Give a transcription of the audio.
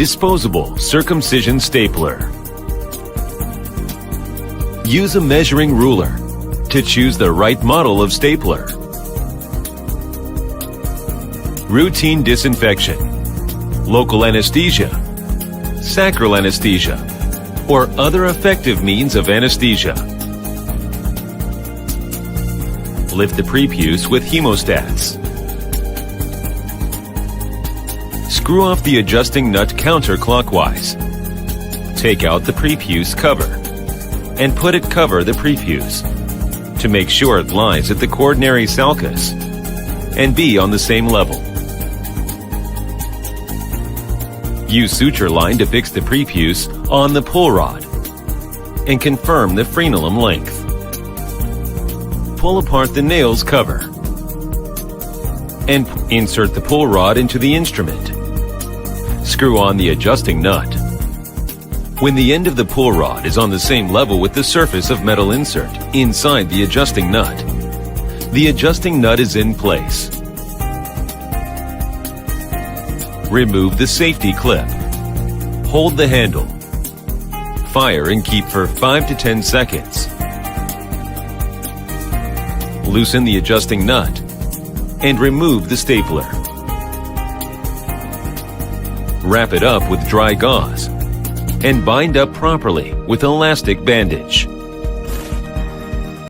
disposable circumcision stapler. Use a measuring ruler to choose the right model of stapler. Routine disinfection, local anesthesia, sacral anesthesia, or other effective means of anesthesia. Lift the prepuce with hemostats. Screw off the adjusting nut counterclockwise. Take out the prepuce cover and put it cover the prepuce to make sure it lies at the coronary sulcus and be on the same level. Use suture line to fix the prepuce on the pull rod and confirm the frenulum length. Pull apart the nails cover and insert the pull rod into the instrument. Screw on the adjusting nut. When the end of the pull rod is on the same level with the surface of metal insert inside the adjusting nut, the adjusting nut is in place. Remove the safety clip. Hold the handle. Fire and keep for 5 to 10 seconds. Loosen the adjusting nut and remove the stapler. Wrap it up with dry gauze and bind up properly with elastic bandage.